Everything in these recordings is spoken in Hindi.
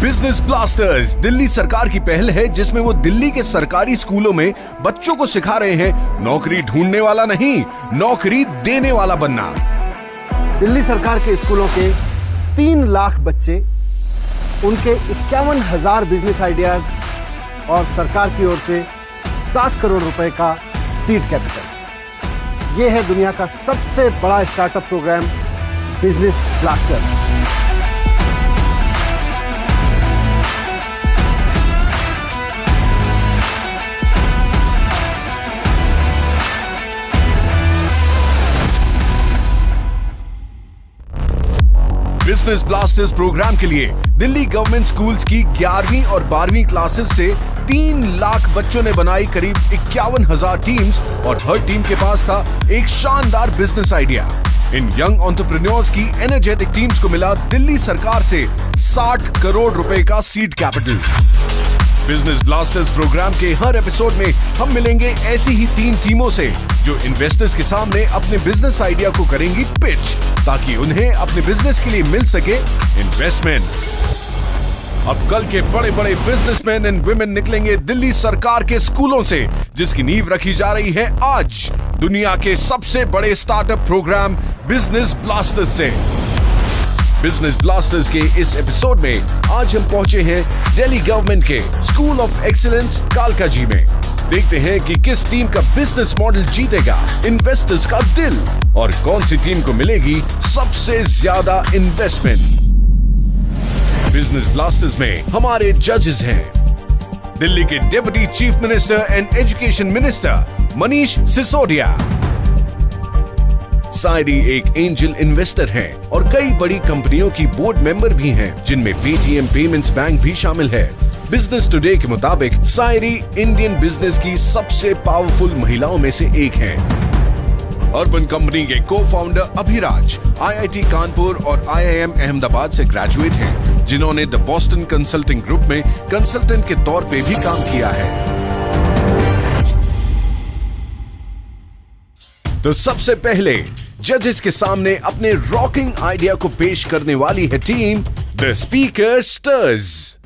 बिजनेस ब्लास्टर्स दिल्ली सरकार की पहल है, जिसमें वो दिल्ली के सरकारी स्कूलों में बच्चों को सिखा रहे हैं नौकरी ढूंढने वाला नहीं, नौकरी देने वाला बनना। दिल्ली सरकार के स्कूलों के 3 लाख बच्चे, उनके 51,000 बिजनेस आइडियाज और सरकार की ओर से 60 करोड़ रुपए का सीड कैपिटल। यह है दुनिया का सबसे बड़ा startup programme business blasters. Business blasters programme के लिए दिल्ली गवर्नमेंट स्कूल्स की 11वीं और 12वीं क्लासेस से 3 लाख बच्चों ने बनाई करीब 51,000 टीम्स और हर टीम के पास था एक शानदार बिजनेस आइडिया। इन यंग एंटरप्रेन्योर्स की एनर्जेटिक टीम्स को मिला दिल्ली सरकार से 60 करोड़ रुपए का seed capital. Business blasters programme के हर एपिसोड में हम मिलेंगे ऐसी ही 3 टीमों से जो इन्वेस्टर्स के सामने अपने बिजनेस आइडिया को करेंगी पिच, ताकि उन्हें अपने बिजनेस के लिए मिल सके इन्वेस्टमेंट। अब कल के बड़े बड़े बिजनेसमैन एंड वुमेन निकलेंगे दिल्ली सरकार के स्कूलों से, जिसकी नींव रखी जा रही है आज दुनिया के सबसे बड़े स्टार्टअप प्रोग्राम बिजनेस ब्लास्टर्स से। बिजनेस ब्लास्टर्स के इस एपिसोड में आज हम पहुंचे हैं दिल्ली गवर्नमेंट के स्कूल ऑफ एक्सीलेंस कालकाजी में। देखते हैं कि किस टीम का बिजनेस मॉडल जीतेगा इन्वेस्टर्स का दिल और कौन सी टीम को मिलेगी सबसे ज्यादा इन्वेस्टमेंट। बिजनेस ब्लास्टर्स में हमारे जजेस हैं दिल्ली के deputy chief minister and education minister Manish Sisodia. Sairi एक एंजल इन्वेस्टर हैं और कई बड़ी कंपनियों की बोर्ड मेंबर भी हैं, जिनमें पेटीएम पेमेंट्स बैंक भी शामिल है। बिजनेस टुडे के मुताबिक सायरी इंडियन बिजनेस की सबसे पावरफुल महिलाओं में से एक हैं। अर्बन कंपनी के को-फाउंडर अभिराज आईआईटी कानपुर और आईआईएम अहमदाबाद से ग्रेजुएट हैं, जिन्होंने द बॉस्टन कंसल्टिंग ग्रुप में कंसल्टेंट के तौर पे भी काम किया है। तो सबसे पहले जजेस के सामने अपने रॉकिंग आइडिया को पेश करने वाली है टीम द स्पीकर स्टर्स।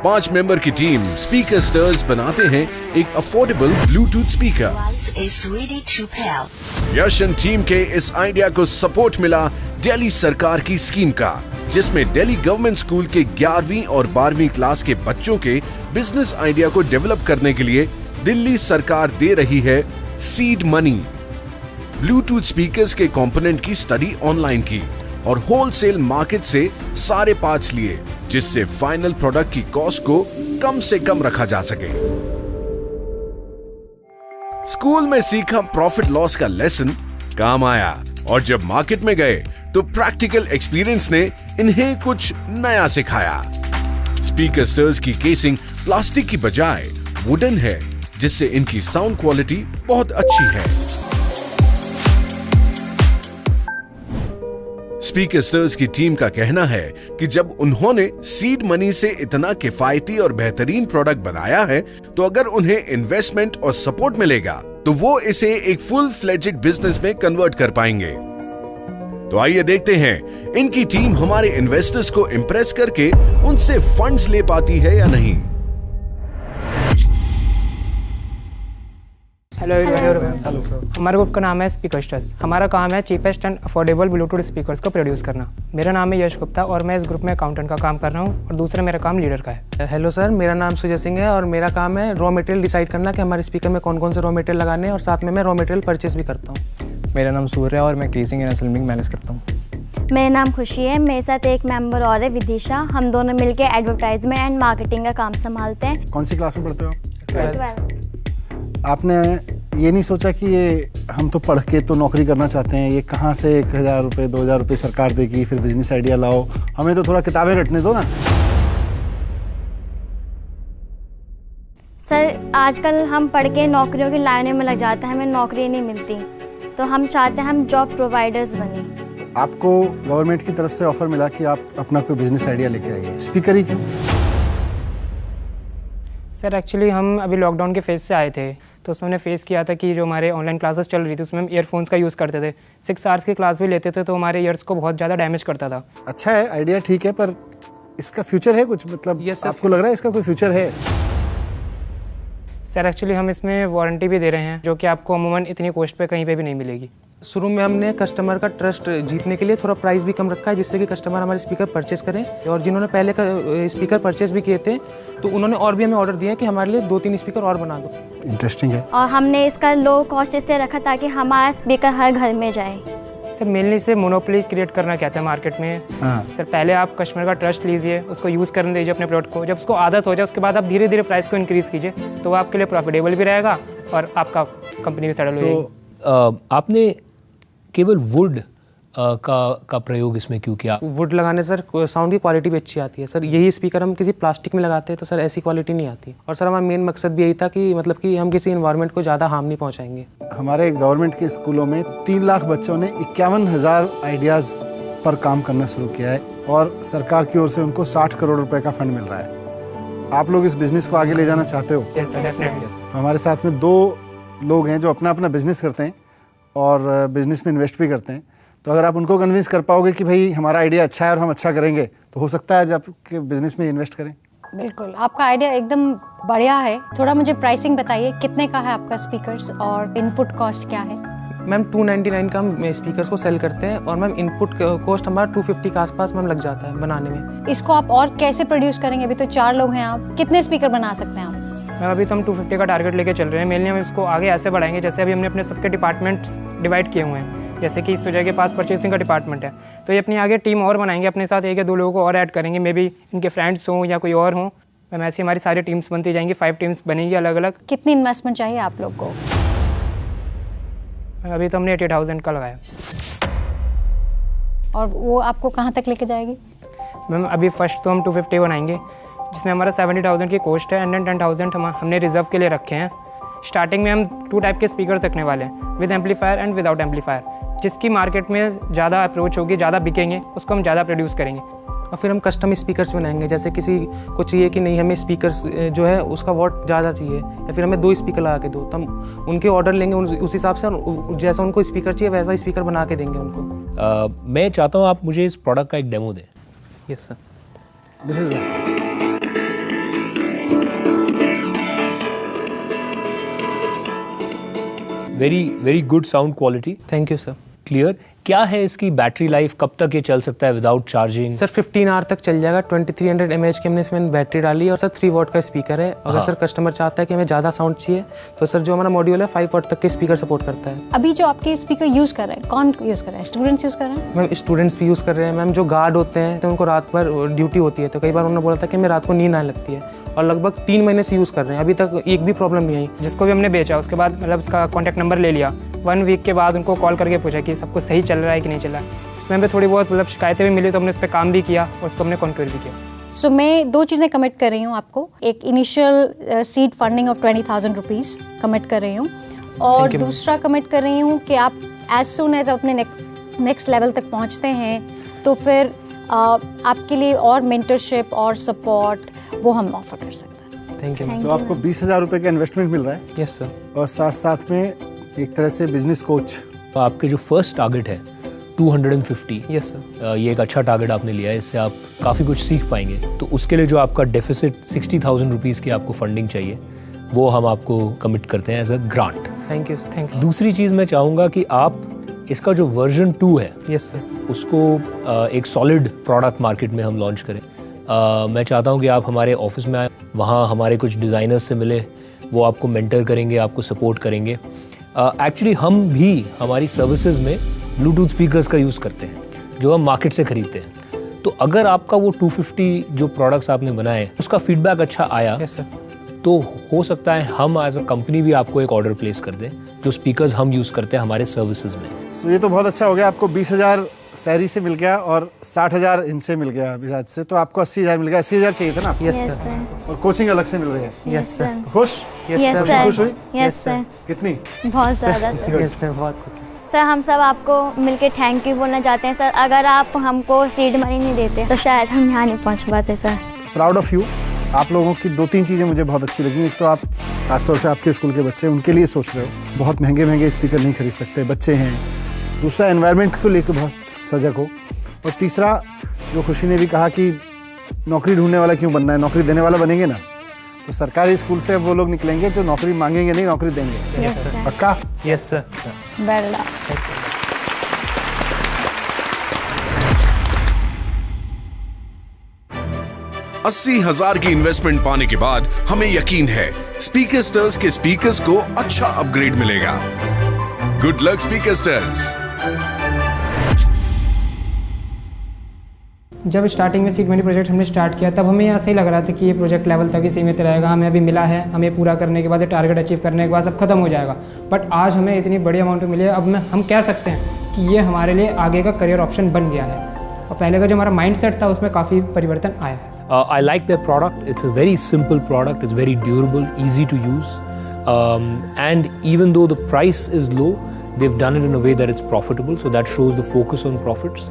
पांच मेंबर की टीम स्पीकर स्टर्स बनाते हैं एक अफोर्डेबल ब्लूटूथ स्पीकर। यशन टीम के इस आइडिया को सपोर्ट मिला दिल्ली सरकार की स्कीम का, जिसमें दिल्ली गवर्नमेंट स्कूल के 11वीं और 12वीं क्लास के बच्चों के बिजनेस आइडिया को डेवलप करने के लिए दिल्ली सरकार दे रही है सीड मनी। ब्लूटूथ स्पीकर्स के कंपोनेंट की स्टडी ऑनलाइन की और होलसेल मार्केट से सारे पार्ट्स लिए, जिससे फाइनल प्रोडक्ट की कॉस्ट को कम से कम रखा जा सके। स्कूल में सीखा प्रॉफिट लॉस का लेसन काम आया और जब मार्केट में गए तो प्रैक्टिकल एक्सपीरियंस ने इन्हें कुछ नया सिखाया। स्पीकर स्टर्स की केसिंग प्लास्टिक की बजाय वुडन है, जिससे इनकी साउंड क्वालिटी बहुत अच्छी है। स्पीकर स्टर्स की टीम का कहना है कि जब उन्होंने सीड मनी से इतना किफायती और बेहतरीन प्रोडक्ट बनाया है, तो अगर उन्हें इन्वेस्टमेंट और सपोर्ट मिलेगा तो वो इसे एक फुल फ्लेजेड बिजनेस में कन्वर्ट कर पाएंगे। तो आइए देखते हैं इनकी टीम हमारे इन्वेस्टर्स को इंप्रेस करके उनसे फंड्स ले पाती है या नहीं। हेलो सर, हमारे ग्रुप का नाम है स्पीकर स्टर्स। हमारा काम है cheapest and affordable Bluetooth speakers को प्रोड्यूस करना। मेरा नाम है यश गुप्ता और मैं इस ग्रुप में अकाउंटेंट का काम कर रहा हूँ और दूसरा मेरा काम लीडर का है। हेलो सर, मेरा नाम सुजय सिंह है और मेरा काम है रॉ मटेरियल डिसाइड करना कि हमारे स्पीकर में कौन कौन से रॉ मटेरियल लगाने हैं और साथ में मैं रॉ मटेरियल परचेस भी करता हूँ। मेरा नाम सूर्य है और मैं क्रीजिंग एंड एसेंबलिंग मैनेज करता हूँ। मेरा नाम खुशी है, मेरे साथ एक मेंबर और है विदिशा। हम दोनों मिलके एडवर्टाइजमेंट एंड मार्केटिंग का काम संभालते हैं। कौन सी क्लास में पढ़ते हो? 12। आपने ये नहीं सोचा कि ये हम तो पढ़ के तो नौकरी करना चाहते हैं, ये कहाँ से 1,000 रुपये 2,000 रुपये सरकार देगी, फिर बिजनेस आइडिया लाओ, हमें तो थोड़ा किताबें रटने दो ना। सर, आजकल हम पढ़ के नौकरियों की लाइनों में लग जाते हैं, हमें नौकरी नहीं मिलती, तो हम चाहते हैं हम जॉब प्रोवाइडर्स बने। आपको गवर्नमेंट की तरफ से ऑफर मिला कि आप अपना कोई बिजनेस आइडिया लेके आइए, स्पीकर ही क्यों? सर एक्चुअली हम अभी लॉकडाउन के फेज से आए थे, तो उसमें हमने फेस किया था कि जो हमारे ऑनलाइन क्लासेस चल रही थी उसमें हम ईयरफोन्स का यूज़ करते थे। 6 आवर्स की क्लास भी लेते थे तो हमारे ईयर्स को बहुत ज़्यादा डैमेज करता था। अच्छा है, आइडिया ठीक है, पर इसका फ्यूचर है कुछ? मतलब आपको लग रहा है इसका कोई फ्यूचर है? सर एक्चुअली हम इसमें वारंटी भी दे रहे हैं जो कि आपको अमूमन इतनी कॉस्ट पे कहीं पे भी नहीं मिलेगी। शुरू में हमने कस्टमर का ट्रस्ट जीतने के लिए थोड़ा प्राइस भी कम रखा है जिससे कि कस्टमर हमारे स्पीकर परचेस करें। और जिन्होंने पहले स्पीकर परचेस भी किए थे तो उन्होंने और भी हमें ऑर्डर दिया कि हमारे लिए 2-3 स्पीकर और बना दो। इंटरेस्टिंग है। और हमने इसका लो कॉस्ट इसलिए रखा ताकि हमारा स्पीकर हर घर में जाए। सर मेनली से मोनोपोली क्रिएट करना क्या था मार्केट में। सर पहले आप कस्टमर का ट्रस्ट लीजिए, उसको यूज़ करने दीजिए अपने प्रोडक्ट को, जब उसको आदत हो जाए उसके बाद आप धीरे धीरे प्राइस को इंक्रीज़ कीजिए तो वो आपके लिए प्रॉफिटेबल भी रहेगा और आपका कंपनी भी सेटल हो जाएगी। आपने केवल वुड का प्रयोग इसमें क्यों किया? वुड लगाने सर साउंड की क्वालिटी भी अच्छी आती है सर। यही स्पीकर हम किसी प्लास्टिक में लगाते हैं तो सर ऐसी क्वालिटी नहीं आती। और सर हमारा मेन मकसद भी यही था कि मतलब कि हम किसी इन्वायरमेंट को ज़्यादा हार्म नहीं पहुँचाएंगे। हमारे गवर्नमेंट के स्कूलों में 3 लाख बच्चों ने 51,000 आइडियाज़ पर काम करना शुरू किया है और सरकार की ओर से उनको 60 करोड़ रुपए का फंड मिल रहा है। आप लोग इस बिज़नेस को आगे ले जाना चाहते हो? Yes sir, definitely. हमारे साथ में 2 लोग हैं जो अपना अपना बिजनेस करते हैं और बिजनेस में इन्वेस्ट भी करते हैं। तो अगर आप उनको कन्विंस कर पाओगे कि भाई हमारा आइडिया अच्छा है और हम अच्छा करेंगे तो हो सकता है आज आपके बिजनेस में इन्वेस्ट करें। बिल्कुल, आपका आइडिया एकदम बढ़िया है। थोड़ा मुझे प्राइसिंग बताइए, कितने का है आपका स्पीकर्स और इनपुट कॉस्ट क्या है? मैम 299 का हम स्पीकर्स को सेल करते हैं और मैम इनपुट कॉस्ट हमारा 250 के आसपास मैम लग जाता है बनाने में। इसको आप और कैसे प्रोड्यूस करेंगे? अभी तो 4 लोग हैं, आप कितने स्पीकर बना सकते हैं आप? अभी तो हम 250 का टारगेट लेके चल रहे हैं। मेनली हम इसको आगे ऐसे बढ़ाएंगे जैसे अभी हमने अपने सबके डिपार्टमेंट्स डिवाइड किए हुए हैं। जैसे कि सुजय के पास परचेसिंग का डिपार्टमेंट है तो ये अपनी आगे टीम और बनाएंगे, अपने साथ 1 या 2 लोगों को और ऐड करेंगे, मे बी इनके फ्रेंड्स हों या कोई और हों। मैम ऐसी हमारी सारी टीम्स बनती जाएंगी, 5 टीम्स बनेंगी अलग अलग। कितनी इन्वेस्टमेंट चाहिए आप लोग को? अभी तो हमने 80,000 का लगाया। और वो आपको कहाँ तक लेके जाएगी? मैम अभी फर्स्ट तो हम 250 बनाएंगे जिसमें हमारा 70,000 की कॉस्ट है एंड देन 10,000 हमने रिजर्व के लिए रखे हैं। स्टार्टिंग में हम 2 टाइप के स्पीकर रखने वाले हैं, with amplifier and without amplifier. जिसकी मार्केट में ज़्यादा अप्रोच होगी, ज़्यादा बिकेंगे, उसको हम ज़्यादा प्रोड्यूस करेंगे। और फिर हम कस्टम स्पीकर्स बनाएंगे। जैसे किसी को चाहिए कि नहीं हमें स्पीकर्स जो है उसका वॉट ज़्यादा चाहिए या फिर हमें 2 स्पीकर लगा के दो, तो हम उनके ऑर्डर लेंगे उस हिसाब से, जैसा उनको स्पीकर चाहिए वैसा स्पीकर बना के देंगे उनको। मैं चाहता हूँ आप मुझे इस प्रोडक्ट का एक डेमो दें। Yes sir. This is very good sound quality. Thank you sir. Clear. क्या है इसकी बैटरी लाइफ, कब तक ये चल सकता है विदाउट चार्जिंग? सर 15 आवर तक चल जाएगा। 2300 mAh की हमने इसमें बैटरी डाली है और सर 3 वाट का स्पीकर है। अगर सर कस्टमर चाहता है कि हमें ज़्यादा साउंड चाहिए तो सर जो हमारा मॉड्यूल है 5 वाट तक के स्पीकर सपोर्ट करता है। अभी जो आपके स्पीकर यूज़ कर रहे हैं, कौन यूज़ कर रहे हैं? स्टूडेंट्स यूज़ कर रहे हैं? मैम स्टूडेंट्स भी यूज़ कर रहे हैं। मैम जो गार्ड होते हैं तो उनको रात भर ड्यूटी होती है तो कई बार उन्होंने बोला था कि हमें रात को नींद आने लगती है और लगभग 3 महीने से यूज़ कर रहे हैं, अभी तक एक भी प्रॉब्लम नहीं आई। जिसको भी हमने बेचा उसके बाद मतलब उसका कॉन्टैक्ट नंबर ले लिया, 1 वीक के बाद उनको कॉल करके पूछा कि सब कुछ सही चल रहा है कि नहीं चल रहा है। उसमें हमें थोड़ी बहुत मतलब शिकायतें भी मिली तो हमने उस पर काम भी किया और उसको हमने कॉन्क्यूर भी किया। सो मैं 2 चीज़ें कमिट कर रही हूँ आपको। एक initial seed funding of 20,000 rupees commit कर रही हूँ और दूसरा कमिट कर रही हूँ कि आप एज सुन एज अपने नेक्स्ट लेवल तक पहुँचते हैं तो फिर आपके लिए और मेंटरशिप और सपोर्ट वो हम ऑफर कर सकते हैं। Thank you. तो आपको 20,000 रुपये का इन्वेस्टमेंट मिल रहा है? Yes sir. और साथ साथ में एक तरह से बिजनेस कोच। तो आपके जो फर्स्ट टारगेट है 250, यस सर, ये एक अच्छा टारगेट आपने लिया है, इससे आप काफ़ी कुछ सीख पाएंगे। तो उसके लिए जो आपका डेफिसिट 60,000 रुपीज़ की आपको फंडिंग चाहिए वो हम आपको कमिट करते हैं as a grant. Thank you. Thank you. दूसरी चीज़ मैं चाहूँगा कि आप इसका जो वर्जन 2 है यस सर, उसको एक सॉलिड प्रोडक्ट मार्केट में हम लॉन्च करें। मैं चाहता हूँ कि आप हमारे ऑफिस में आए, वहाँ हमारे कुछ डिज़ाइनर्स से मिले, वो आपको मेंटर करेंगे, आपको सपोर्ट करेंगे। एक्चुअली हम भी हमारी सर्विसेज में ब्लूटूथ स्पीकर्स का यूज़ करते हैं जो हम मार्केट से खरीदते हैं। तो अगर आपका वो 250 जो प्रोडक्ट्स आपने बनाए उसका फीडबैक अच्छा आया, यस सर, तो हो सकता है हम एज अ कंपनी भी आपको एक ऑर्डर प्लेस कर दें जो स्पीकर्स हम यूज़ करते हैं हमारे सर्विसेज में। तो ये तो बहुत अच्छा हो गया, आपको 20,000 सैलरी से मिल गया और 60,000 इनसे मिल गया विराज से, तो आपको 80,000 मिल गया। 80,000 चाहिए था ना? Yes sir. और कोचिंग अलग से मिल रही है? Yes sir. तो खुश? यस खुशी खुश हुई? Yes sir. कितनी? बहुत ज़्यादा सर। यस सर, बहुत कुछ। सर हम सब आपको मिलके थैंक यू बोलना चाहते हैं सर। अगर आप हमको सीड मनी नहीं देते तो शायद हम यहाँ नहीं पहुँच पाते सर। Proud of you. आप लोगों की 2-3 चीज़ें मुझे बहुत अच्छी लगी। एक तो आप खासतौर से आपके स्कूल के बच्चे, उनके लिए सोच रहे हो। बहुत महंगे महंगे स्पीकर नहीं खरीद सकते, बच्चे हैं। दूसरा, एनवायरनमेंट को लेकर बहुत सजग हो। और तीसरा, जो खुशी ने भी कहा कि नौकरी ढूंढने वाला क्यों बनना है, नौकरी देने वाला बनेंगे ना। तो सरकारी स्कूल से वो लोग निकलेंगे जो नौकरी मांगेंगे नहीं, नौकरी देंगे। पक्का? Yes sir. Well done. 80,000 की इन्वेस्टमेंट पाने के बाद हमें यकीन है स्पीकर्स के स्पीकर्स को अच्छा अपग्रेड मिलेगा। Good luck speakers. जब स्टार्टिंग में C20 प्रोजेक्ट हमने स्टार्ट किया तब हमें ऐसा ही लग रहा था कि ये प्रोजेक्ट लेवल तक ही सीमित रहेगा, हमें अभी मिला है, हमें पूरा करने के बाद, टारगेट अचीव करने के बाद सब खत्म हो जाएगा। बट आज हमें इतनी बड़ी अमाउंट मिली है, अब हम कह सकते हैं कि ये हमारे लिए आगे का करियर ऑप्शन बन गया है। और पहले का जो हमारा माइंड सेट था उसमें काफ़ी परिवर्तन आया है। I like their product. It's a very simple product. It's very durable, easy to use. And even though the price is low, they've done it in a way that it's profitable. So that shows the focus on profits.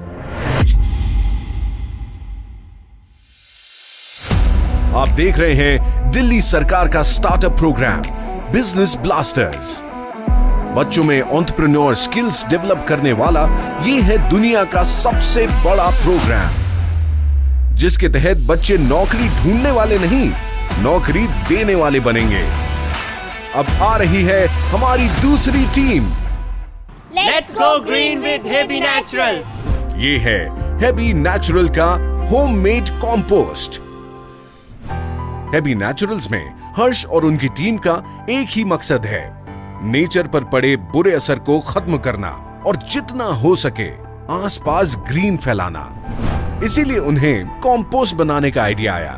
आप देख रहे हैं दिल्ली सरकार का स्टार्टअप प्रोग्राम बिजनेस ब्लास्टर्स। बच्चों में एंटरप्रेन्योर स्किल्स डेवलप करने वाला ये है दुनिया का सबसे बड़ा प्रोग्राम, जिसके तहत बच्चे नौकरी ढूंढने वाले नहीं, नौकरी देने वाले बनेंगे। अब आ रही है हमारी दूसरी team. Let's go green with Hebi Naturals। ये है हेबी नेचुरल का होममेड कॉम्पोस्ट। हेबी नेचुरल्स में हर्ष और उनकी टीम का एक ही मकसद है, नेचर पर पड़े बुरे असर को खत्म करना और जितना हो सके आसपास ग्रीन फैलाना। इसीलिए उन्हें कॉम्पोस्ट बनाने का आइडिया आया।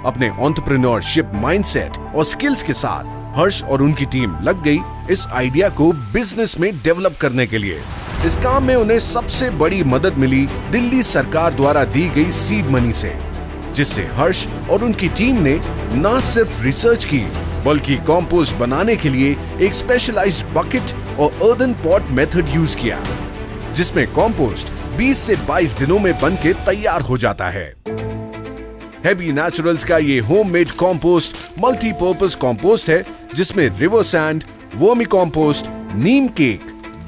अपने एंटरप्रेन्योरशिप माइंडसेट और स्किल्स के साथ हर्ष और उनकी टीम लग गई इस आइडिया को बिजनेस में डेवलप करने के लिए। इस काम में उन्हें सबसे बड़ी मदद मिली दिल्ली सरकार द्वारा दी गई सीड मनी से, जिससे हर्ष और उनकी टीम ने न सिर्फ रिसर्च की बल्कि कॉम्पोस्ट बनाने के लिए एक स्पेशलाइज्ड बकेट और अर्दन पॉट मेथड यूज किया, जिसमें कॉम्पोस्ट 20 से 22 दिनों में बनके तैयार हो जाता है। हेबी नेचुरल्स का ये होममेड कॉम्पोस्ट मल्टीपर्पज कॉम्पोस्ट है, जिसमें river sand, vermicompost, neem cake,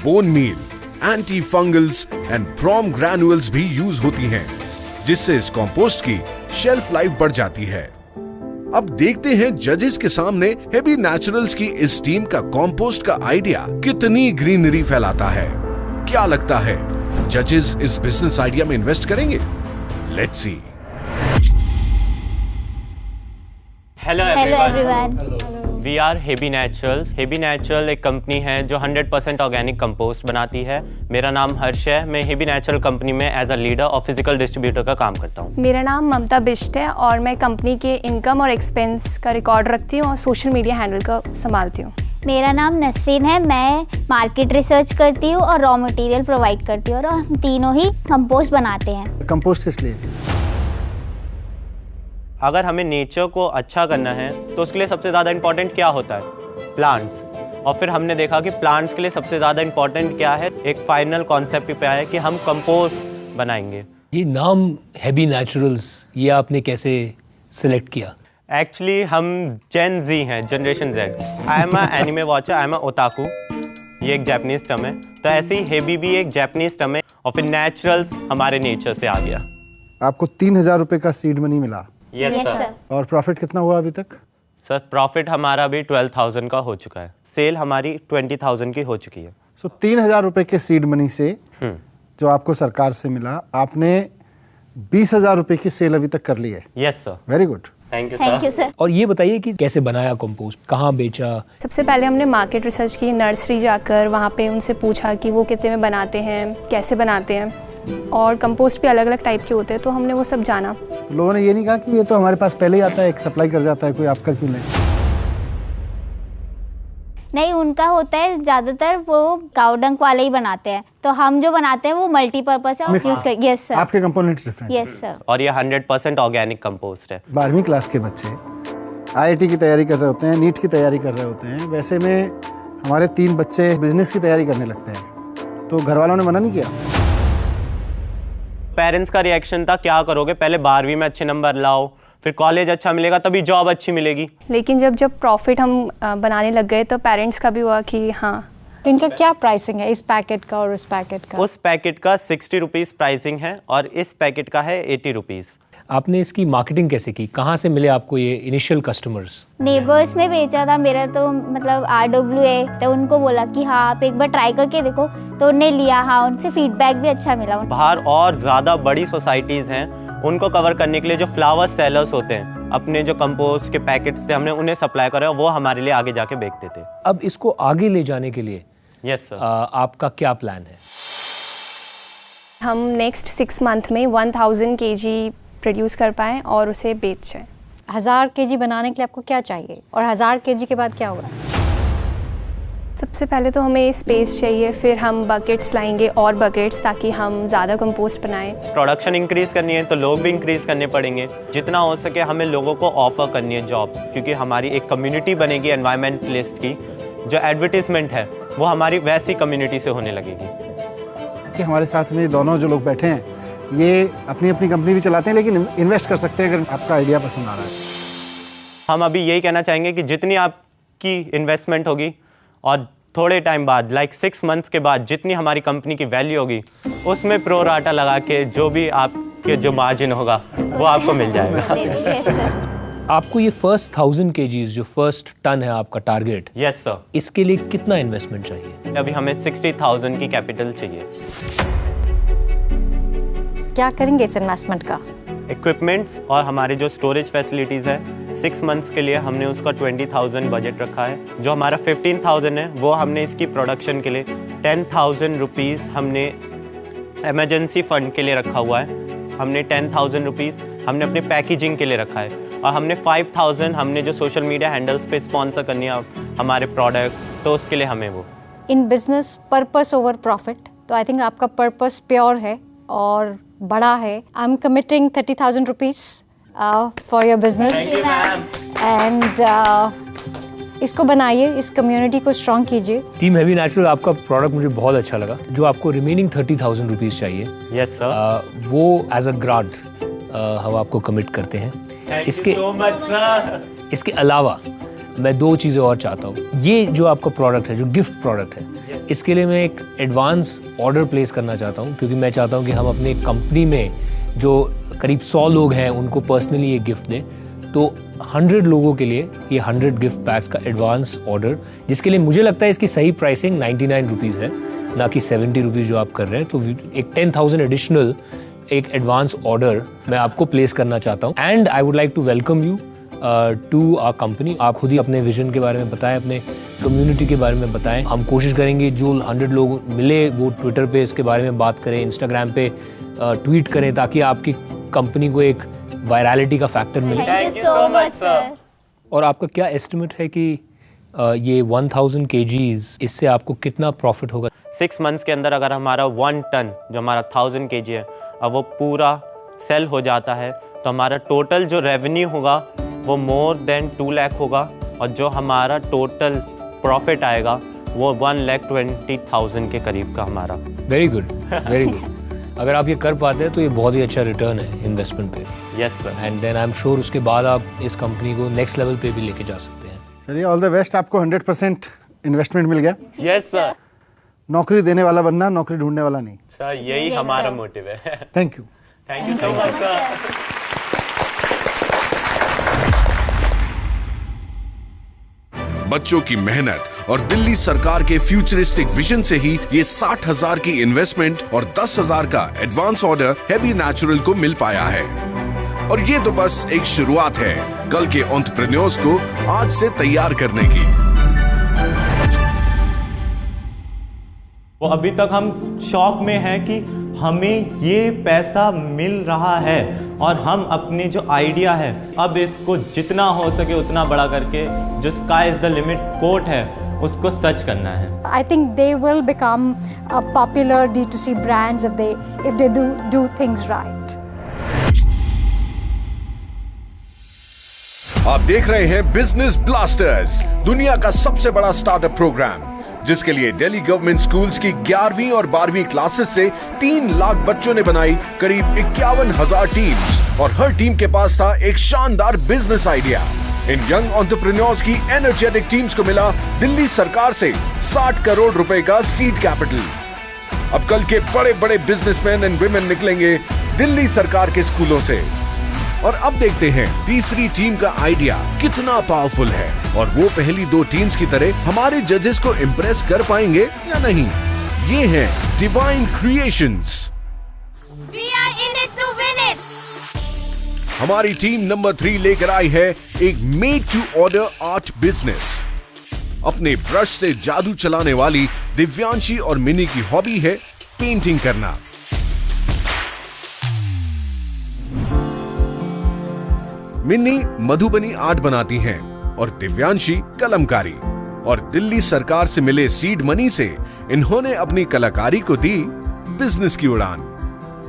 bone meal, anti fungals and PROM granules भी यूज होती हैं, जिससे इस कॉम्पोस्ट की शेल्फ लाइफ बढ़ जाती है। अब देखते हैं जजेस के सामने हेबी नेचुरल्स की इस टीम का कॉम्पोस्ट का आइडिया कितनी ग्रीनरी फैलाता है। क्या लगता है जजेस इस बिजनेस आइडिया में इन्वेस्ट करेंगे? Let's see. Hello everyone. We are Hebby naturals. Hebby natural एक कंपनी है जो 100% ऑर्गेनिक कंपोस्ट बनाती है। मेरा नाम हर्ष है। मैं हेबी नेचुरल कंपनी में एज अ लीडर और फिजिकल डिस्ट्रीब्यूटर का काम करता हूँ। मेरा नाम ममता बिष्ट है और मैं कंपनी के इनकम और एक्सपेंस का रिकॉर्ड रखती हूँ और सोशल मीडिया हैंडल का संभालती हूँ। मेरा नाम नसरीन है। मैं मार्केट रिसर्च करती हूँ और रॉ मटेरियल प्रोवाइड करती हूँ और हम तीनों ही कंपोस्ट बनाते हैं। कंपोस्ट इसलिए अगर हमें नेचर को अच्छा करना है तो उसके लिए सबसे ज़्यादा इम्पोर्टेंट क्या होता है? प्लांट्स। और फिर हमने देखा कि प्लांट्स के लिए सबसे ज़्यादा इम्पोर्टेंट क्या है? एक फाइनल कॉन्सेप्ट पे आया कि हम कंपोस्ट बनाएंगे। ये नाम हेबी नेचुरल्स ये आपने कैसे सिलेक्ट किया? एक्चुअली हम जेन जी हैं, generation Z. I am a anime watcher, I am a otaku. ये एक जापानीज टर्म है, तो ऐसे ही हेबी भी एक जापानीज टर्म है और फिर नेचुरल्स हमारे नेचर से आ गया। आपको 3,000 रुपए का सीड मनी मिला? Yes sir. और प्रॉफिट कितना हुआ अभी तक? सर प्रॉफिट हमारा भी 12,000 का हो चुका है। सेल हमारी 20,000 की हो चुकी है। सो 3,000 रुपए के सीड मनी से जो आपको सरकार से मिला, आपने 20,000 रुपए की सेल अभी तक कर ली है। Yes sir. Very good, thank you sir. और ये बताइए कि कैसे बनाया कंपोस्ट, कहाँ बेचा? सबसे पहले हमने मार्केट रिसर्च की, नर्सरी जाकर वहाँ पे उनसे पूछा कि वो कितने में बनाते हैं, कैसे बनाते हैं, और कंपोस्ट भी अलग अलग टाइप के होते हैं, तो हमने वो सब जाना। तो लोगों ने ये नहीं कहा कि ये तो हमारे पास पहले ही आता है, एक सप्लाई कर जाता है, कोई आपका क्यों नहीं, उनका होता है ज़्यादातर वो काऊ डंक वाले ही बनाते हैं, तो हम जो बनाते हैं वो मल्टीपर्पज है। Yes sir. आपके कंपोनेंट्स डिफरेंट। Yes sir. और ये 100% ऑर्गेनिक कंपोस्ट है। 12वीं क्लास के बच्चे IIT की तैयारी कर रहे होते हैं, नीट की तैयारी कर रहे होते हैं, वैसे में हमारे 3 बच्चे बिजनेस की तैयारी करने लगते हैं, तो घर वालों ने मना नहीं किया? पेरेंट्स का रिएक्शन था क्या करोगे, पहले 12वीं में अच्छे नंबर लाओ, फिर कॉलेज अच्छा मिलेगा तभी जॉब अच्छी मिलेगी। लेकिन जब प्रॉफिट हम बनाने लग गए तो पेरेंट्स का भी हुआ कि हाँ। तो इनका क्या प्राइसिंग है, इस पैकेट का और उस पैकेट का? उस पैकेट का 60 रुपीज़ प्राइसिंग है और इस पैकेट का है 80 रुपीज़। आपने इसकी मार्केटिंग कैसे की, कहाँ से मिले आपको ये इनिशियल कस्टमर्स? नेबर्स में बेचा था मेरा, तो मतलब RWA, तो उनको बोला कि हाँ आप एक बार ट्राई करके देखो, तो उन्हें लिया। हाँ, उनसे फीडबैक भी अच्छा मिला। बाहर और ज़्यादा बड़ी सोसाइटीज़ हैं, उनको कवर करने के लिए जो फ्लावर सेलर्स होते हैं, अपने जो कंपोस्ट के पैकेट्स थे हमने उन्हें सप्लाई करा, वो हमारे लिए आगे जाके बेचते थे। अब इसको आगे ले जाने के लिए यस सर, आपका क्या प्लान है? हम नेक्स्ट 6 मंथ में 1000 kg प्रोड्यूस कर पाएँ और उसे बेचें। 1000 kg बनाने के लिए आपको क्या चाहिए और 1000 kg के बाद क्या होगा? सबसे पहले तो हमें स्पेस चाहिए, फिर हम बकेट्स लाएंगे और बकेट्स, ताकि हम ज़्यादा कंपोस्ट बनाएं। प्रोडक्शन इंक्रीज़ करनी है तो लोग भी इंक्रीज़ करने पड़ेंगे। जितना हो सके हमें लोगों को ऑफर करनी है जॉब्स, क्योंकि हमारी एक कम्युनिटी बनेगी एनवायरमेंटलिस्ट की। जो एडवर्टीजमेंट है वो हमारी वैसी कम्युनिटी से होने लगेगी। कि हमारे साथ में दोनों जो लोग बैठे हैं ये अपनी अपनी कंपनी भी चलाते हैं, लेकिन इन्वेस्ट कर सकते हैं अगर आपका आइडिया पसंद आ रहा है। हम अभी यही कहना चाहेंगे कि जितनी आपकी इन्वेस्टमेंट होगी और थोड़े टाइम बाद, लाइक 6 मंथ्स के बाद, जितनी हमारी कंपनी की वैल्यू होगी उसमें प्रो राटा लगा के जो भी आपके जो मार्जिन होगा वो आपको मिल जाएगा। आपको ये फर्स्ट 1000 kgs जो फर्स्ट टन है आपका टारगेट, यस सर, इसके लिए कितना इन्वेस्टमेंट चाहिए? अभी हमें 60,000 की कैपिटल चाहिए। क्या करेंगे इस इन्वेस्टमेंट का? इक्विपमेंट्स और हमारे जो स्टोरेज फैसिलिटीज़ है, 6 मंथ्स के लिए हमने उसका 20,000 बजट रखा है। जो हमारा 15,000 है वो हमने इसकी प्रोडक्शन के लिए 10,000 रुपीज़ हमने एमरजेंसी फंड के लिए रखा हुआ है। हमने 10,000 रुपीज़ हमने अपने पैकेजिंग के लिए रखा है और हमने 5,000 हमने जो सोशल मीडिया हैंडल्स पे स्पॉन्सर करनी है हमारे प्रोडक्ट, तो उसके लिए हमें वो। In business purpose over profit, तो आई थिंक आपका पर्पस प्योर है और बड़ा है। I am committing 30,000 rupees for your business and इसको बनाइए, इस कम्युनिटी को स्ट्रॉन्ग कीजिए। टीम हेवी नेचुरल, आपका प्रोडक्ट मुझे बहुत अच्छा लगा। जो आपको रिमेनिंग 30,000 रुपीज़ चाहिए, यस सर, वो एज अ ग्रांट हम आपको कमिट करते हैं। इसके अलावा मैं 2 चीज़ें और चाहता हूँ। ये जो आपका प्रोडक्ट है, जो गिफ्ट प्रोडक्ट है, इसके लिए मैं एक एडवांस ऑर्डर प्लेस करना चाहता हूँ, क्योंकि मैं चाहता हूँ कि हम अपने कंपनी में जो करीब 100 लोग हैं उनको पर्सनली ये गिफ्ट दें। तो 100 लोगों के लिए ये 100 गिफ्ट पैक्स का एडवांस ऑर्डर, जिसके लिए मुझे लगता है इसकी सही प्राइसिंग 99 रुपीज़ है, ना कि 70 रुपीज़ जो आप कर रहे हैं। तो एक 10,000 एडिशनल एक एडवांस ऑर्डर मैं आपको प्लेस करना चाहता हूँ। And I would like to welcome you to our company. आप खुद ही अपने विजन के बारे में बताएं, अपने कम्युनिटी के बारे में बताएं। हम कोशिश करेंगे जो 100 लोग मिले वो ट्विटर पे इसके बारे में बात करें, इंस्टाग्राम पे ट्वीट करें, ताकि आपकी कंपनी को एक वायरलिटी का फैक्टर मिले। Thank you so much sir. और आपका क्या एस्टिमेट है कि ये 1000 kgs इससे आपको कितना प्रॉफिट होगा? 6 मंथ्स के अंदर अगर हमारा 1 टन जो हमारा 1000 kg है अब वो पूरा सेल हो जाता है, तो हमारा टोटल जो रेवेन्यू होगा वो मोर देन 2 लाख होगा और जो हमारा टोटल प्रॉफिट आएगा वो 1,20,000 के करीब का हमारा। Very good, very good. अगर आप ये कर पाते हैं तो ये बहुत ही अच्छा रिटर्न है इन्वेस्टमेंट पे। Yes sir. And then I am sure उसके बाद आप इस कंपनी को नेक्स्ट लेवल पे भी लेके जा सकते हैं। चलिए, ऑल द बेस्ट। आपको 100% इन्वेस्टमेंट मिल गया। Yes sir. नौकरी देने वाला बनना, नौकरी ढूंढने वाला नहीं। सर यही हमारा मोटिव है। Thank you. Thank you so much sir. बच्चों की मेहनत और दिल्ली सरकार के फ्यूचरिस्टिक विजन से ही ये 60,000 की इन्वेस्टमेंट और 10,000 का एडवांस ऑर्डर हेबी नेचुरल को मिल पाया है। और ये तो बस एक शुरुआत है कल के एंटरप्रेन्योर्स को आज से तैयार करने की। वो अभी तक हम शॉक में हैं कि हमें ये पैसा मिल रहा है और हम अपने जो आइडिया है अब इसको जितना हो सके उतना बड़ा करके जो sky is the limit quote है उसको सच करना है। I think they will become a popular D2C brands if they do things right. आप देख रहे हैं बिजनेस ब्लास्टर्स, दुनिया का सबसे बड़ा स्टार्टअप प्रोग्राम, जिसके लिए दिल्ली गवर्नमेंट स्कूल्स की 11वीं और 12वीं क्लासेस से 3 लाख बच्चों ने बनाई करीब 51,000 टीम्स। और हर टीम के पास था एक शानदार बिजनेस आइडिया। इन यंग एंटरप्रेन्योर्स की एनर्जेटिक टीम्स को मिला दिल्ली सरकार से 60 करोड़ रुपए का सीड कैपिटल। अब कल के बड़े बड़े बिजनेसमैन एंड वुमेन निकलेंगे दिल्ली सरकार के स्कूलों से। और अब देखते हैं तीसरी टीम का आइडिया कितना पावरफुल है और वो पहली दो टीम्स की तरह हमारे जजेस को इम्प्रेस कर पाएंगे या नहीं। ये हैं divine creations. We are in it to win it. हमारी टीम नंबर 3 लेकर आई है एक made to order art business. अपने ब्रश से जादू चलाने वाली दिव्यांशी और मिनी की हॉबी है पेंटिंग करना। मिनी मधुबनी आर्ट बनाती हैं और दिव्यांशी कलमकारी। और दिल्ली सरकार से मिले सीड मनी से इन्होंने अपनी कलाकारी को दी बिजनेस की उड़ान।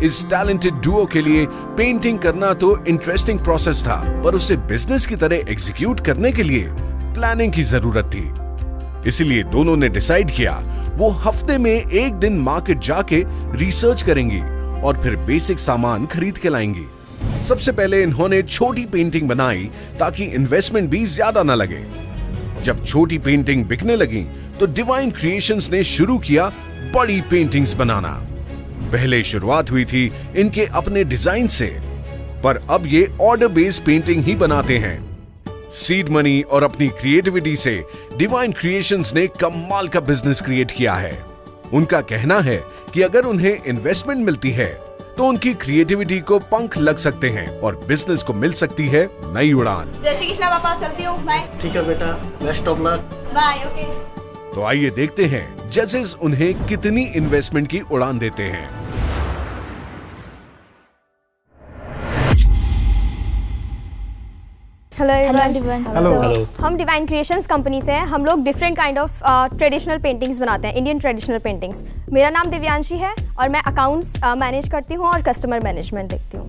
इस टैलेंटेड डुओ के लिए पेंटिंग करना तो इंटरेस्टिंग प्रोसेस था, पर उसे बिजनेस की तरह एग्जीक्यूट करने के लिए प्लानिंग की जरूरत थी। इसलिए दोनों ने डिसाइड किया वो हफ्ते में एक दिन मार्केट जाके रिसर्च करेंगी और फिर बेसिक सामान खरीद के लाएंगी। सबसे पहले इन्होंने छोटी पेंटिंग बनाई ताकि इन्वेस्टमेंट भी ज्यादा न लगे। जब छोटी पेंटिंग बिकने लगी तो डिवाइन क्रिएशंस ने शुरू किया बड़ी पेंटिंग्स बनाना। पहले शुरुआत हुई थी इनके अपने डिजाइन से, पर अब ये ऑर्डर बेस्ड पेंटिंग ही बनाते हैं। सीड मनी और अपनी क्रिएटिविटी से डिवाइन क्रिएशंस ने कमाल का बिजनेस क्रिएट किया है। उनका कहना है कि अगर उन्हें इन्वेस्टमेंट मिलती है तो उनकी क्रिएटिविटी को पंख लग सकते हैं और बिजनेस को मिल सकती है नई उड़ान। जय श्री कृष्णा पापा, चलती हूँ, बाय। ठीक है बेटा, best of luck. Bye. Okay. तो आइए देखते हैं जजेस उन्हें कितनी इन्वेस्टमेंट की उड़ान देते हैं। Hello everyone. हेलो। हम डिवाइन क्रिएशंस कंपनी से हैं। हम लोग different kind of traditional paintings बनाते हैं, इंडियन ट्रेडिशनल पेंटिंग्स। मेरा नाम दिव्यांशी है और मैं अकाउंट्स मैनेज करती हूँ और कस्टमर मैनेजमेंट देखती हूँ।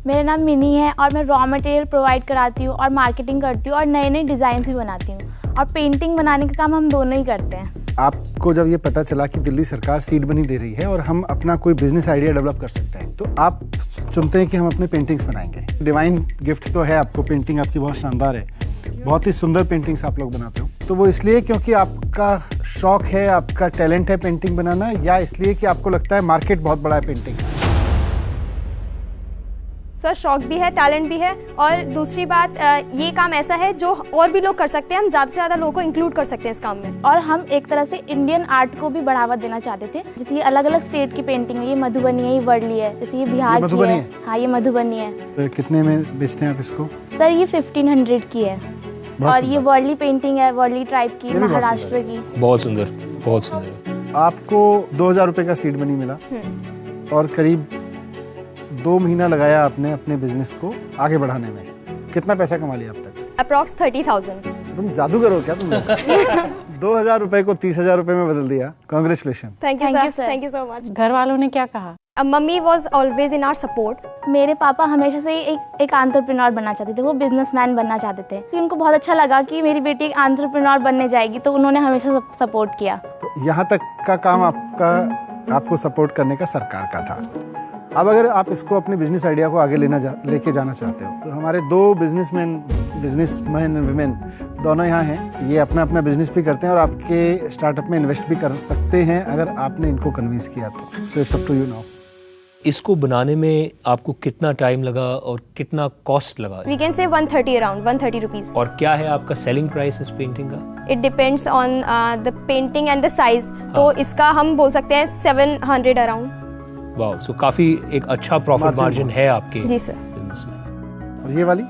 मेरा नाम मिनी है और मैं रॉ मटेरियल प्रोवाइड कराती हूँ और मार्केटिंग करती हूँ और नए नए डिज़ाइन भी बनाती हूँ और पेंटिंग बनाने का काम हम दोनों ही करते हैं। आपको जब ये पता चला कि दिल्ली सरकार सीड मनी दे रही है और हम अपना कोई बिजनेस आइडिया डेवलप कर सकते हैं, तो आप चुनते हैं कि हम अपने पेंटिंग्स बनाएंगे। डिवाइन गिफ्ट तो है आपको, पेंटिंग आपकी बहुत शानदार है, बहुत ही सुंदर पेंटिंग्स आप लोग बनाते हो। तो वो इसलिए क्योंकि आपका शौक है, आपका टैलेंट है पेंटिंग बनाना, या इसलिए कि आपको लगता है मार्केट बहुत बड़ा है पेंटिंग? सर, शौक भी है, टैलेंट भी है, और दूसरी बात ये काम ऐसा है जो और भी लोग कर सकते हैं। हम ज़्यादा से ज़्यादा लोगों को इंक्लूड कर सकते हैं इस काम में। और हम एक तरह से इंडियन आर्ट को भी बढ़ावा देना चाहते थे। जैसे ये अलग अलग स्टेट की पेंटिंग है, ये मधुबनी है, ये वर्ली है, जैसे ये बिहार की है। हाँ, ये मधुबनी है। कितने में बेचते हैं आप इसको? सर, ये 1500 की है। और ये वर्ली पेंटिंग है, वर्ली ट्राइब की, महाराष्ट्र की। बहुत सुंदर, बहुत सुंदर। आपको 2000 रुपए का सीड मनी मिला और करीब 2 महीना लगाया आपने अपने बिजनेस को आगे बढ़ाने में। कितना पैसा कमा लिया अब तक? अप्रॉक्स 30,000। तुम जादूगर हो क्या तुम? 2000 रुपए को 30,000 रुपए में बदल दिया। Congratulation. Thank you sir, thank you so much. घर वालों ने क्या कहा? Mummy was always in our support. मेरे पापा हमेशा से एक एंटरप्रेन्योर बनना चाहते थे, वो बिजनेसमैन बनना चाहते थे। तो उनको बहुत अच्छा लगा कि मेरी बेटी एक एंटरप्रेन्योर बनने जाएगी, तो उन्होंने हमेशा सपोर्ट किया। तो यहाँ तक का काम आपको सपोर्ट करने का सरकार का था। अब अगर आप इसको अपने बिजनेस आइडिया को आगे लेके जाना चाहते हो, तो हमारे 2 बिजनेसमैन वुमेन दोनों यहाँ हैं। ये अपना अपना बिजनेस भी करते हैं और आपके स्टार्टअप में इन्वेस्ट भी कर सकते हैं अगर आपने इनको कन्विंस किया तो। So it's up to you now. इसको बनाने में आपको कितना टाइम लगा और कितना कॉस्ट लगा? We can say 130 around 130 rupees. और क्या है आपका सेलिंग प्राइस इस पेंटिंग का? It depends on the painting and the size. तो इसका हम बोल सकते हैं 700 अराउंड। वाह, सो काफी एक अच्छा प्रॉफिट मार्जिन है आपके। जी सर। और ये वाली?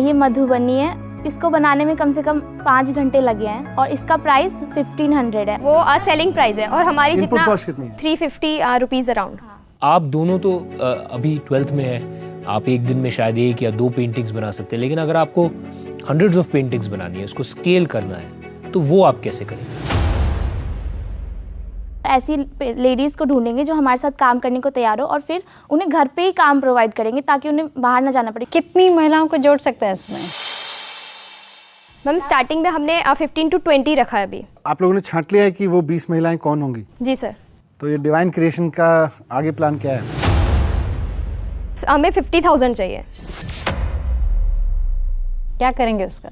ये मधुबनी है। इसको बनाने में कम से कम 5 घंटे लगे हैं और इसका प्राइस 1500 है। वो सेलिंग प्राइस है और हमारी जितना 350 रुपीज अराउंड। आप दोनों तो अभी 12th में है, आप एक दिन में शायद 1 या 2 पेंटिंग्स बना सकते हैं, लेकिन अगर आपको हंड्रेड्स ऑफ पेंटिंग्स बनानी है, उसको स्केल करना है, तो वो आप कैसे करेंगे? ऐसी लेडीज़ को ढूंढेंगे जो हमारे साथ काम करने को तैयार हो और फिर उन्हें घर पे ही काम प्रोवाइड करेंगे ताकि उन्हें बाहर ना जाना पड़े। कितनी महिलाओं को जोड़ सकते हैं इसमें? मैम, स्टार्टिंग में हमने 15 to 20 रखा है अभी। आप लोगों ने छांट लिया है कि वो 20 महिलाएं कौन होंगी? जी सर। तो ये डिवाइन क्रिएशन का आगे प्लान क्या है? हमें 50,000 चाहिए। क्या करेंगे उसका?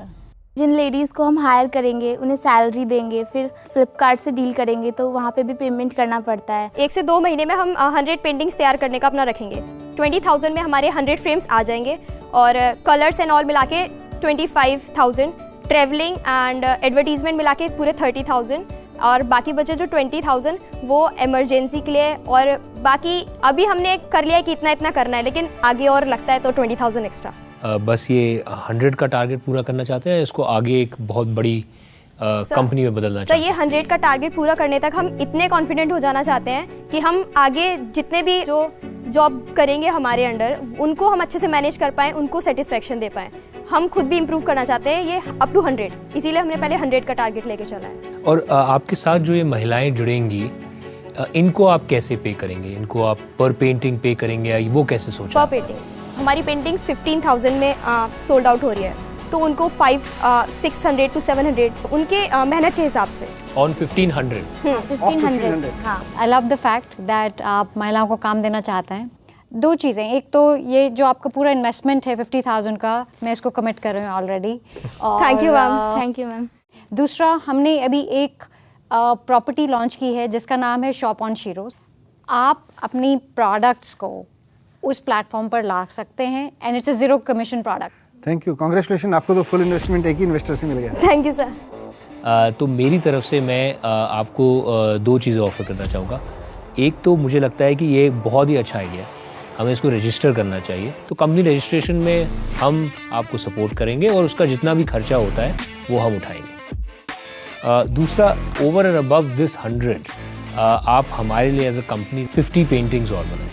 जिन लेडीज़ को हम हायर करेंगे उन्हें सैलरी देंगे, फिर फ्लिपकार्ट से डील करेंगे तो वहाँ पे भी पेमेंट करना पड़ता है। 1 से 2 महीने में हम 100 पेंटिंग्स तैयार करने का अपना रखेंगे। 20,000 में हमारे 100 फ्रेम्स आ जाएंगे और कलर्स एंड ऑल मिला के 25,000, ट्रैवलिंग एंड एडवर्टीजमेंट मिला के पूरे 30,000 और बाकी बचे जो 20,000 वो इमरजेंसी के लिए। और बाकी अभी हमने कर लिया है कि इतना इतना करना है, लेकिन आगे और लगता है तो 20,000 एक्स्ट्रा। बस ये 100 का टारगेट पूरा करना चाहते हैं, इसको आगे एक बहुत बड़ी कंपनी में बदलना चाहते हैं? ये 100 का टारगेट पूरा करने तक हम इतने कॉन्फिडेंट हो जाना चाहते हैं कि हम आगे जितने भी जो जॉब करेंगे हमारे अंडर उनको हम अच्छे से मैनेज कर पाएँ, उनको सेटिस्फेक्शन दे पाएँ। हम खुद भी इम्प्रूव करना चाहते हैं, ये अप टू 100, इसीलिए हमने पहले 100 का टारगेट लेके चला है। और आपके साथ जो ये महिलाएं जुड़ेंगी, इनको आप कैसे पे करेंगे? इनको आप पर पेंटिंग पे करेंगे या वो कैसे सोचा? पर पेंटिंग हमारी पेंटिंग 15,000 में सोल्ड आउट हो रही है, तो उनको 600 to 700 उनके मेहनत के हिसाब से ऑन 1500। 1500। हाँ, I love the fact that आप महिलाओं को काम देना चाहते हैं। 2 चीज़ें, एक तो ये जो आपका पूरा इन्वेस्टमेंट है 50,000 का, मैं इसको कमिट कर रही हूँ already. Thank you ma'am. Thank you ma'am. दूसरा, हमने अभी एक प्रॉपर्टी लॉन्च की है जिसका नाम है शॉप ऑन शीरोज। आप अपनी प्रोडक्ट्स को उस प्लेटफॉर्म पर ला सकते हैं and it's a 0 commission product. Thank you, congratulation, आपको तो फुल इन्वेस्टमेंट एक ही इन्वेस्टर से मिल गया। Thank you sir. तो मेरी तरफ से मैं आपको 2 चीज़ें ऑफर करना चाहूँगा। एक तो मुझे लगता है कि ये बहुत ही अच्छा आइडिया है, हमें इसको रजिस्टर करना चाहिए। तो कंपनी रजिस्ट्रेशन में हम आपको सपोर्ट करेंगे और उसका जितना भी खर्चा होता है वो हम उठाएंगे। दूसरा, ओवर एंड अबव दिस 100 आप हमारे लिए एज अ कंपनी 50 पेंटिंग्स और बनाएं।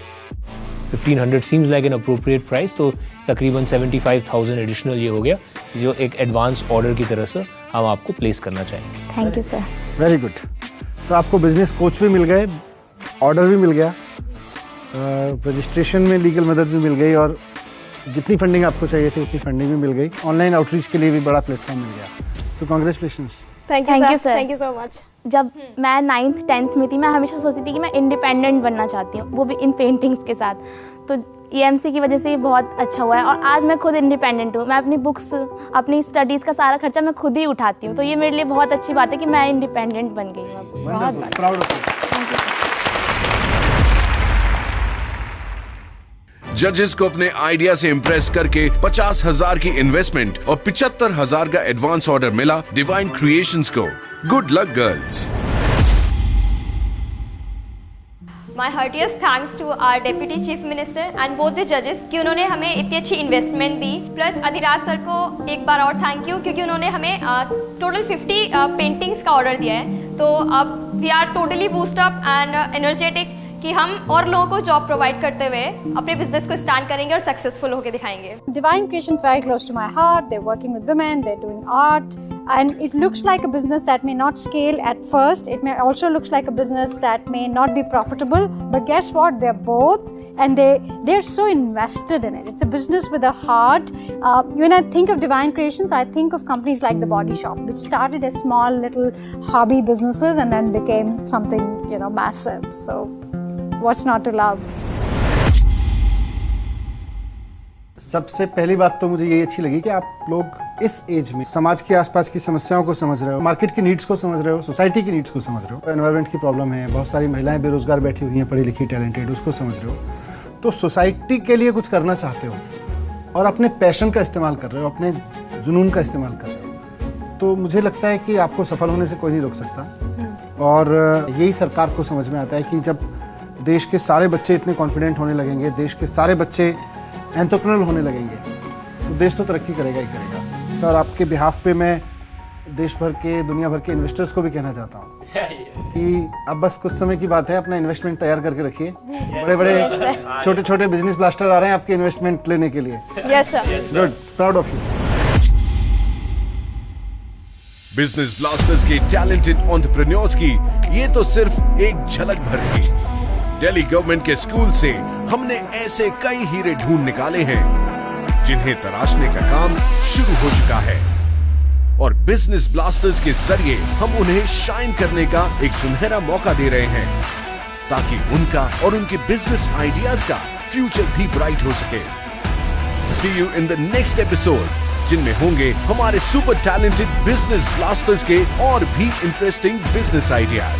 1500 seems like an appropriate price, तो तकरीबन 75,000 एडिशनल ये हो गया, जो एक एडवांस ऑर्डर की तरह से हम आपको प्लेस करना चाहेंगे। Thank you sir. Very good. तो आपको बिजनेस कोच भी मिल गए, ऑर्डर भी मिल गया, रजिस्ट्रेशन में लीगल मदद भी मिल गई और जितनी फंडिंग आपको चाहिए थी उतनी फंडिंग भी मिल गई। ऑनलाइन आउटरीच के लिए भी बड़ा प्लेटफॉर्म मिल गया। सो congratulations. Thank you sir. Thank you so much. जब मैं 9th 10th में थी, मैं हमेशा सोचती थी कि मैं इंडिपेंडेंट बनना चाहती हूँ, वो भी इन पेंटिंग्स के साथ। तो EMC की वजह से ये बहुत अच्छा हुआ है और आज मैं खुद इंडिपेंडेंट हूँ। मैं अपनी बुक्स, अपनी स्टडीज़ का सारा खर्चा मैं खुद ही उठाती हूँ। तो ये मेरे लिए बहुत अच्छी बात है कि मैं इंडिपेंडेंट बन गई हूँ। बहुत प्राउड ऑफ यू। जजेस को अपने आइडिया से इम्प्रेस करके 50,000 की इन्वेस्टमेंट और 75,000 का एडवांस ऑर्डर मिला डिवाइन क्रिएशंस को। Good luck girls. My heartiest thanks to our Deputy Chief Minister and both the judges कि उन्होंने हमें इतनी अच्छी इन्वेस्टमेंट दी। प्लस अधिराज सर को एक बार और थैंक यू, क्योंकि उन्होंने हमें टोटल 50 पेंटिंग्स का ऑर्डर दिया है। तो अब we are totally boost up and energetic कि हम और लोगों को जॉब प्रोवाइड करते हुए अपने बिजनेस को स्टार्ट करेंगे और सक्सेसफुल होकर दिखाएंगे। Divine Creations very close to my heart. They're working with women, they're doing art, and it looks like a business that may not scale at first. It may also looks like a business that may not be profitable, but guess what? They're both, and they're so invested in it. It's a business with a heart. When I think of Divine Creations, I think of companies like The Body Shop, which started as small little hobby businesses and then became something, massive. So what's not to love? सबसे पहली बात तो मुझे ये अच्छी लगी कि आप लोग इस एज में समाज के आसपास की समस्याओं को समझ रहे हो, मार्केट की नीड्स को समझ रहे हो, सोसाइटी की नीड्स को समझ रहे हो। एनवायरनमेंट की प्रॉब्लम है, बहुत सारी महिलाएं बेरोजगार बैठी हुई हैं, पढ़ी लिखी टैलेंटेड, उसको समझ रहे हो। तो सोसाइटी के लिए कुछ करना चाहते हो और अपने पैशन का इस्तेमाल कर रहे हो, अपने जुनून का इस्तेमाल कर रहे हो, तो मुझे लगता है कि आपको सफल होने से कोई नहीं रोक सकता। और यही सरकार को समझ में आता है कि जब देश के सारे बच्चे इतने कॉन्फिडेंट होने लगेंगे, देश के सारे बच्चे एंटरप्रेन्योर होने लगेंगे, तो देश तो तरक्की करेगा ही करेगा। तो और आपके बिहाफ पे मैं देश भर के, दुनिया भर के इन्वेस्टर्स को भी कहना चाहता हूँ कि अब बस कुछ समय की बात है, अपना इन्वेस्टमेंट तैयार करके रखिए। बड़े बड़े छोटे छोटे बिजनेस ब्लास्टर आ रहे हैं आपके इन्वेस्टमेंट लेने के लिए। Yes sir. Good, proud of you. Business blasters के टैलेंटेड एंटरप्रेन्योर्स की ये तो सिर्फ एक झलक भर थी। दिल्ली गवर्नमेंट के स्कूल से हमने ऐसे कई हीरे ढूंढ निकाले हैं जिन्हें तराशने का काम शुरू हो चुका है और बिजनेस ब्लास्टर्स के जरिए हम उन्हें शाइन करने का एक सुनहरा मौका दे रहे हैं ताकि उनका और उनके बिजनेस आइडियाज का फ्यूचर भी ब्राइट हो सके। See you in the next episode, जिनमें होंगे हमारे सुपर टैलेंटेड बिजनेस ब्लास्टर्स के और भी इंटरेस्टिंग बिजनेस आइडियाज।